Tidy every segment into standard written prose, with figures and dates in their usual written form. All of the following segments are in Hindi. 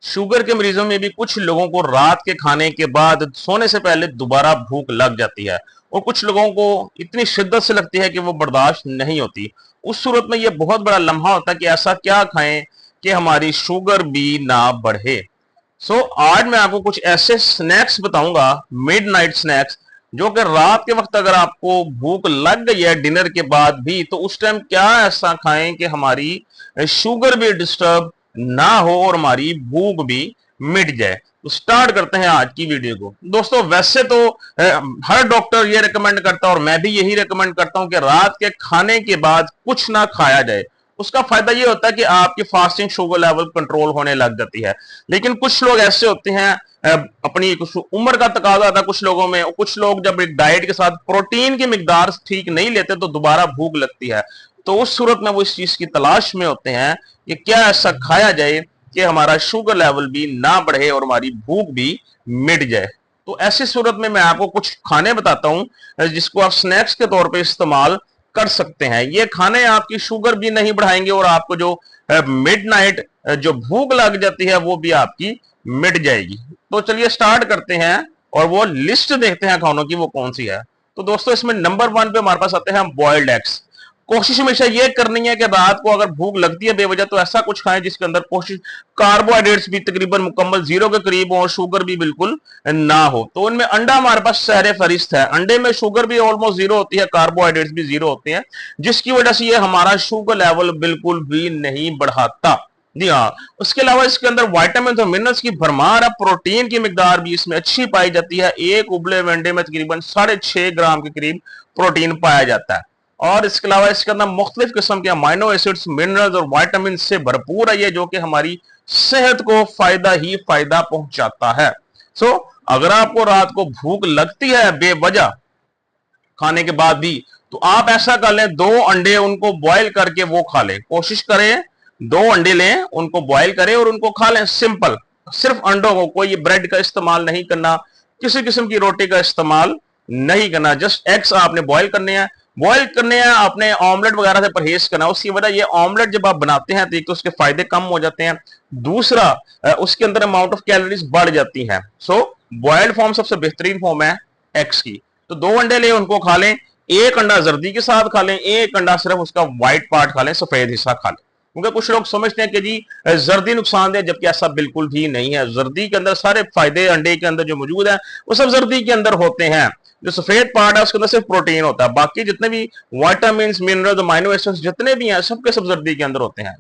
शुगर के मरीजों में भी कुछ लोगों को रात के खाने के बाद सोने से पहले दोबारा भूख लग जाती है और कुछ लोगों को इतनी शिद्दत से लगती है कि वो बर्दाश्त नहीं होती। उस सूरत में ये बहुत बड़ा लम्हा होता है कि ऐसा क्या खाएं कि हमारी शुगर भी ना बढ़े। आज मैं आपको कुछ ऐसे स्नैक्स बताऊंगा, मिडनाइट स्नैक्स, जो कि रात के वक्त अगर आपको भूख लग गई है डिनर के बाद भी, तो उस टाइम क्या ऐसा खाएं कि हमारी शुगर भी डिस्टर्ब ना हो और हमारी भूख भी मिट जाए। तो स्टार्ट करते हैं आज की वीडियो को। दोस्तों, वैसे तो हर डॉक्टर ये रिकमेंड करता है और मैं भी यही रिकमेंड करता हूं कि रात के खाने के बाद कुछ ना खाया जाए। उसका फायदा ये होता है कि आपकी फास्टिंग शुगर लेवल कंट्रोल होने लग जाती है। लेकिन कुछ लोग ऐसे होते हैं, अपनी कुछ उम्र का तकाजा आता है कुछ लोगों में, कुछ लोग जब एक डाइट के साथ प्रोटीन की मिकदार ठीक नहीं लेते तो दोबारा भूख लगती है। तो उस सूरत में वो इस चीज की तलाश में होते हैं कि क्या ऐसा खाया जाए कि हमारा शुगर लेवल भी ना बढ़े और हमारी भूख भी मिट जाए। तो ऐसी सूरत में मैं आपको कुछ खाने बताता हूं जिसको आप स्नैक्स के तौर पे इस्तेमाल कर सकते हैं। ये खाने आपकी शुगर भी नहीं बढ़ाएंगे और आपको जो मिडनाइट जो भूख लग जाती है वो भी आपकी मिट जाएगी। तो चलिए स्टार्ट करते हैं और वो लिस्ट देखते हैं खानों की वो कौन सी है। तो दोस्तों, इसमें नंबर 1 पे हमारे पास आते हैं बॉइल्ड एग्स। कोशिश हमेशा ये करनी है कि रात को अगर भूख लगती है बेवजह तो ऐसा कुछ खाएं जिसके अंदर कोशिश कार्बोहाइड्रेट्स भी तकरीबन मुकम्मल जीरो के करीब हो और शुगर भी बिल्कुल ना हो। तो उनमें अंडा हमारे पास सहरे फरिस्त है। अंडे में शुगर भी ऑलमोस्ट जीरो होती है, कार्बोहाइड्रेट्स भी जीरो होते हैं, जिसकी वजह से ये हमारा शुगर लेवल बिल्कुल भी नहीं बढ़ाता। जी हाँ, उसके अलावा इसके अंदर विटामिन और मिनरल्स की भरमार है। प्रोटीन की मिकदार भी इसमें अच्छी पाई जाती है। एक उबले हुए अंडे में तकरीबन 6.5 ग्राम के करीब प्रोटीन पाया जाता है। और इसके अलावा इसके अंदर मुख्तलिफ किस्म के अमाइनो एसिड्स, मिनरल्स और विटामिन से भरपूर है ये, जो कि हमारी सेहत को फायदा ही फायदा पहुंचाता है। अगर आपको रात को भूख लगती है बेवजह खाने के बाद भी, तो आप ऐसा कर लें, 2 अंडे उनको बॉयल करके वो खा लें। कोशिश करें 2 अंडे लें, उनको बॉयल करें और उनको खा लें सिंपल। सिर्फ अंडों को, कोई ब्रेड का इस्तेमाल नहीं करना, किसी किस्म की रोटी का इस्तेमाल नहीं करना। जस्ट एग्स आपने बॉयल करने हैं। बॉयल करने हैं आपने, ऑमलेट वगैरह से परहेज करना। उसकी वजह ये, ऑमलेट जब आप बनाते हैं तो एक तो उसके फायदे कम हो जाते हैं, दूसरा उसके अंदर अमाउंट ऑफ कैलोरीज बढ़ जाती हैं। बॉयल्ड फॉर्म सबसे बेहतरीन फॉर्म है एग्स की। तो 2 अंडे ले, उनको खा लें। एक अंडा जर्दी के साथ खा लें, एक अंडा सिर्फ उसका व्हाइट पार्ट खा लें, सफेद हिस्सा खा लें। क्योंकि कुछ लोग समझते हैं कि जी जर्दी नुकसानदेह, जबकि ऐसा बिल्कुल भी नहीं है। जर्दी के अंदर सारे फायदे अंडे के अंदर जो मौजूद है वो सब जर्दी के अंदर होते हैं। जो सफेद पार्ट है उसके अंदर सिर्फ प्रोटीन होता है, बाकी जितने भी विटामिन, मिनरल्स, अमाइनो एसिड्स जितने भी हैं सबके सब जर्दी के अंदर होते हैं।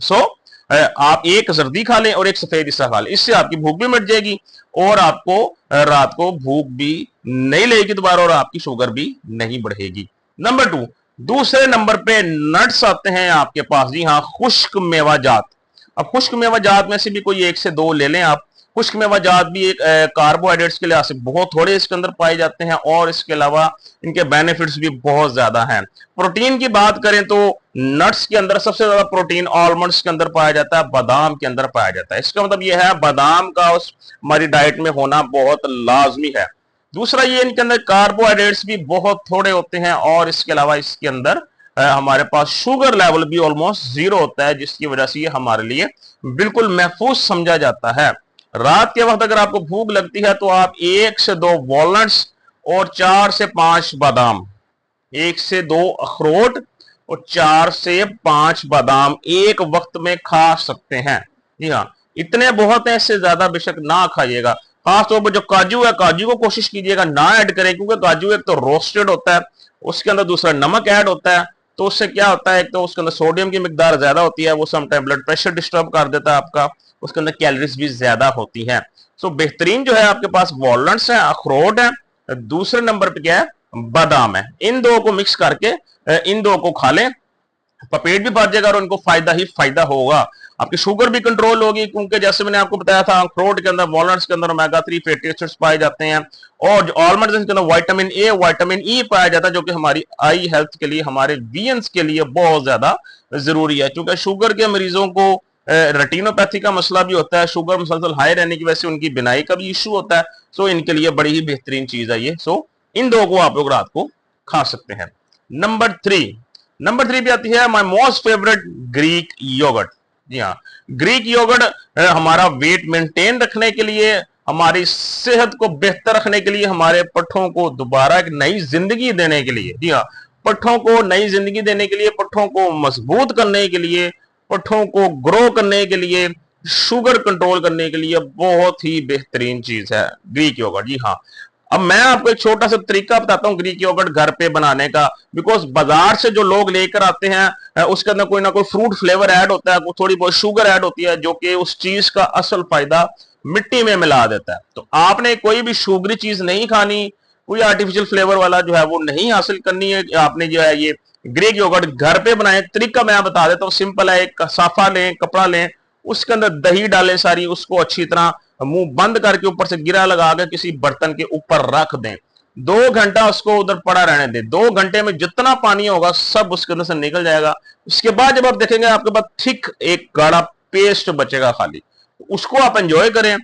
आप एक जर्दी खा लें और एक सफेद हिस्सा खा लें, इससे आपकी भूख भी मिट जाएगी और आपको रात को भूख भी नहीं लगेगी दोबारा और आपकी शुगर भी नहीं बढ़ेगी। नंबर 2, दूसरे नंबर पे नट्स आते हैं आपके पास। जी हाँ, खुश्क मेवाजात। अब खुश्क मेवाजात में से भी कोई 1 से 2 ले लें आप। खुश्क मेवाजात भी एक कार्बोहाइड्रेट्स के लिहाज से बहुत थोड़े इसके अंदर पाए जाते हैं और इसके अलावा इनके बेनिफिट्स भी बहुत ज्यादा हैं। प्रोटीन की बात करें तो नट्स के अंदर सबसे ज्यादा प्रोटीन आलमंड्स के अंदर पाया जाता है, बादाम के अंदर पाया जाता है। इसका मतलब यह है बादाम का उस हमारी डाइट में होना बहुत लाजमी है। दूसरा ये, इनके अंदर कार्बोहाइड्रेट्स भी बहुत थोड़े होते हैं और इसके अलावा इसके अंदर हमारे पास शुगर लेवल भी ऑलमोस्ट जीरो होता है, जिसकी वजह से ये हमारे लिए बिल्कुल महफूज समझा जाता है। रात के वक्त अगर आपको भूख लगती है तो आप 1 से 2 वॉलनट्स और 4 से 5 बादाम, 1 से 2 अखरोट और 4 से 5 बादाम एक वक्त में खा सकते हैं। जी हाँ, इतने बहुत है, इससे ज्यादा बेशक ना खाइएगा। खासतौर पर जो काजू है, काजू को कोशिश कीजिएगा ना ऐड करें, क्योंकि काजू एक तो रोस्टेड होता है, उसके अंदर दूसरा नमक ऐड होता है। तो उससे क्या होता है, एक तो उसके अंदर सोडियम की मिकदार ज्यादा होती है, वो समटाइम ब्लड प्रेशर डिस्टर्ब कर देता है आपका। उसके अंदर कैलोरीज भी ज्यादा होती हैं। बेहतरीन जो है आपके पास वॉलनट्स है, अखरोट है, दूसरे नंबर पे क्या है, बादाम है। इन दो को मिक्स करके इन दो को खा लें, पेट भी भर जाएगा और उनको फायदा ही फायदा होगा। आपकी शुगर भी कंट्रोल होगी, क्योंकि जैसे मैंने आपको बताया था अखरोट के अंदर, वॉलनट्स के अंदर ओमेगा 3 फैटी एसिड्स पाए जाते हैं और जो आलमंड्स के अंदर विटामिन ए, विटामिन ई पाया जाता है, जो कि हमारी आई हेल्थ के लिए, हमारे वीएंस के लिए बहुत ज्यादा जरूरी है। क्योंकि शुगर के मरीजों को रेटिनोपैथी का मसला भी होता है, शुगर मुसलसल हाई रहने की वजह से उनकी बिनाई का भी इशू होता है। इनके लिए बड़ी ही बेहतरीन चीज है ये। इन दो को आप लोग रात को खा सकते हैं। नंबर 3 पे आती है my most favourite, Greek yogurt. जी हाँ, ग्रीक योगर्ट हमारा वेट मेंटेन रखने के लिए, हमारी सेहत को बेहतर रखने के लिए, हमारे पट्ठों को दोबारा एक नई जिंदगी देने के लिए, जी हाँ, पट्ठों को नई जिंदगी देने के लिए, पट्ठों को मजबूत करने के लिए, पट्ठों को ग्रो करने के लिए, शुगर कंट्रोल करने के लिए बहुत ही बेहतरीन चीज है ग्रीक योगर्ट। जी हाँ, अब मैं आपको एक छोटा सा तरीका बताता हूँ ग्रीक योगर्ट घर पे बनाने का। बिकॉज बाजार से जो लोग लेकर आते हैं उसके अंदर कोई ना कोई फ्रूट फ्लेवर ऐड होता है, थोड़ी बहुत शुगर ऐड होती है, जो कि उस चीज का असल फायदा मिट्टी में मिला देता है। तो आपने कोई भी शुगरी चीज नहीं खानी, कोई आर्टिफिशियल फ्लेवर वाला जो है वो नहीं हासिल करनी है। आपने जो है ये ग्रीक योगर्ट घर पे बनाए, तरीका मैं बता देता हूँ, सिंपल है। एक साफा लें, कपड़ा लें, उसके अंदर दही डालें सारी, उसको अच्छी तरह मुंह बंद करके ऊपर से गिरा लगा के किसी बर्तन के ऊपर रख दें। 2 घंटा उसको उधर पड़ा रहने दें। 2 घंटे में जितना पानी होगा सब उसके अंदर से निकल जाएगा। उसके बाद जब आप देखेंगे आपके पास थिक एक गाढ़ा पेस्ट बचेगा खाली, उसको आप एंजॉय करें।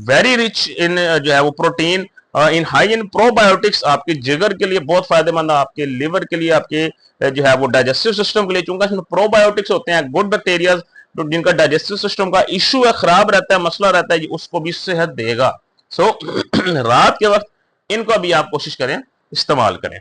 वेरी रिच इन जो है वो protein, in high in probiotics, आपके जिगर के लिए बहुत फायदेमंद है, आपके लिवर के लिए, आपके जो है वो डाइजेस्टिव सिस्टम के लिए, चूंकि इसमें प्रोबायोटिक्स होते हैं, गुड बैक्टीरिया, तो जिनका डाइजेस्टिव सिस्टम का इशू है, खराब रहता है, मसला रहता है, उसको भी सेहत देगा। सो रात के वक्त इनको भी आप कोशिश करें इस्तेमाल करें।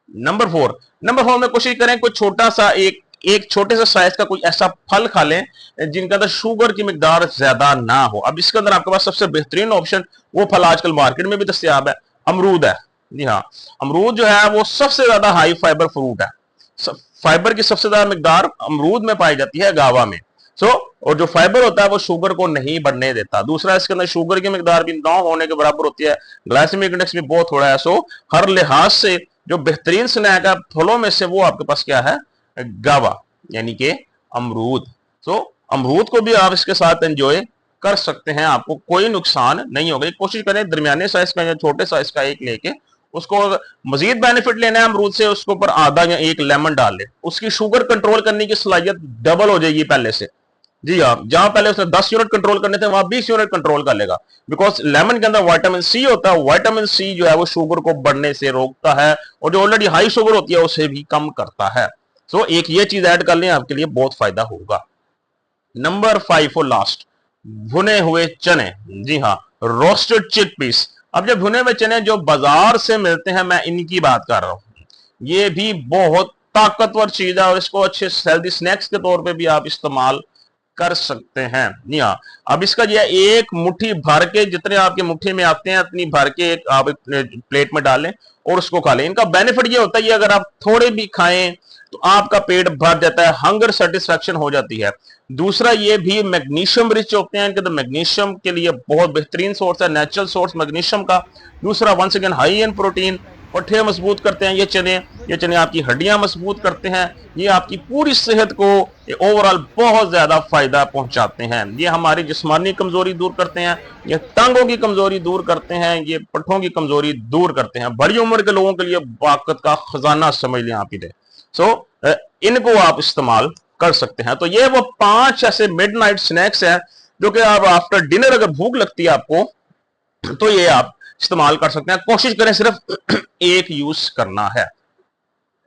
नंबर 4 में कोशिश करें कोई छोटा सा एक छोटे से साइज का कोई ऐसा फल खा लें जिनके अंदर शुगर की मिकदार ज्यादा ना हो। अब इसके अंदर आपके पास सबसे बेहतरीन ऑप्शन, वो फल आजकल मार्केट में भी दस्तयाब है, अमरूद है। जी हाँ, अमरूद जो है वो सबसे ज्यादा हाई फाइबर फ्रूट है। फाइबर की सबसे ज्यादा मिकदार अमरूद में पाई जाती है, गावा में। और जो फाइबर होता है वो शुगर को नहीं बढ़ने देता। दूसरा, इसके अंदर शुगर की मिकदार भी 9 होने के बराबर होती है, ग्लाइसेमिक इंडेक्स भी बहुत थोड़ा है। हर लिहाज से जो बेहतरीन स्नैक है फलों में से, वो आपके पास क्या है, गावा, यानी कि अमरूद। अमरूद को भी आप इसके साथ एंजॉय कर सकते हैं, आपको कोई नुकसान नहीं होगा। कोशिश करें दरमियाने साइज का या छोटे साइज का एक लेके, उसको मजीद बेनिफिट लेना है अमरूद से, उसके ऊपर आधा या एक लेमन डाल ले, उसकी शुगर कंट्रोल करने की सलाहियत डबल हो जाएगी पहले से। जी हाँ, जहां पहले उसने 10 यूनिट कंट्रोल करने थे, वहां 20 यूनिट कंट्रोल कर लेगा। बिकॉज लेमन के अंदर विटामिन सी होता है, विटामिन सी जो है वो शुगर को बढ़ने से रोकता है, और जो ऑलरेडी हाई शुगर होती है उसे भी कम करता है। एक ये चीज ऐड कर लें, आपके लिए बहुत फायदा होगा। नंबर 5 और लास्ट, भुने हुए चने। जी हाँ, रोस्टेड चिकपीस। अब जो भुने हुए चने जो बाजार से मिलते हैं, मैं इनकी बात कर रहा हूं। ये भी बहुत ताकतवर चीज है, और इसको अच्छे हेल्दी स्नैक्स के तौर पे भी आप इस्तेमाल कर सकते हैं। जी हाँ, अब इसका जो है एक मुट्ठी भर के, जितने आपके मुट्ठी में आते हैं इतनी भर के एक आप प्लेट में डालें और उसको खा लें। इनका बेनिफिट ये होता है, ये अगर आप थोड़े भी खाएं तो आपका पेट भर जाता है, हंगर सेटिस्फैक्शन हो जाती है। दूसरा, ये भी मैग्नीशियम रिच होते हैं, इनके तो मैग्नीशियम के लिए बहुत बेहतरीन सोर्स है, नेचुरल सोर्स मैग्नीशियम का। दूसरा, once again high in protein, पट्ठे मजबूत करते हैं ये चने आपकी हड्डियां मजबूत करते हैं, ये आपकी पूरी सेहत को ओवरऑल बहुत ज्यादा फायदा पहुंचाते हैं। ये हमारी जिस्मानी कमजोरी दूर करते हैं, ये टांगों की कमजोरी दूर करते हैं, ये पट्ठों की कमजोरी दूर करते हैं। बड़ी उम्र के लोगों के लिए ताकत का खजाना समझ लें आप इधर। इनको आप इस्तेमाल कर सकते हैं। तो ये वो 5 ऐसे मिडनाइट स्नैक्स हैं जो कि आप आफ्टर डिनर अगर भूख लगती है आपको, तो ये आप इस्तेमाल कर सकते हैं। कोशिश करें सिर्फ एक यूज करना है।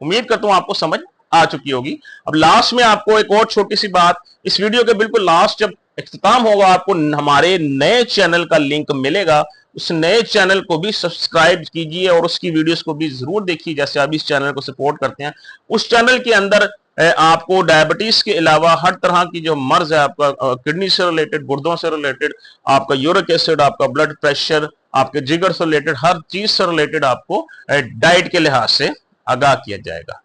उम्मीद करता हूं आपको समझ आ चुकी होगी। अब लास्ट में आपको एक और छोटी सी बात, इस वीडियो के बिल्कुल लास्ट जब इख्तिताम होगा, आपको हमारे नए चैनल का लिंक मिलेगा। उस नए चैनल को भी सब्सक्राइब कीजिए और उसकी वीडियोस को भी जरूर देखिए, जैसे आप इस चैनल को सपोर्ट करते हैं। उस चैनल के अंदर आपको डायबिटीज के अलावा हर तरह की जो मर्ज है, आपका किडनी से रिलेटेड, गुर्दों से रिलेटेड, आपका यूरिक एसिड, आपका ब्लड प्रेशर, आपके जिगर से रिलेटेड, हर चीज से रिलेटेड आपको डाइट के लिहाज से आगाह किया जाएगा।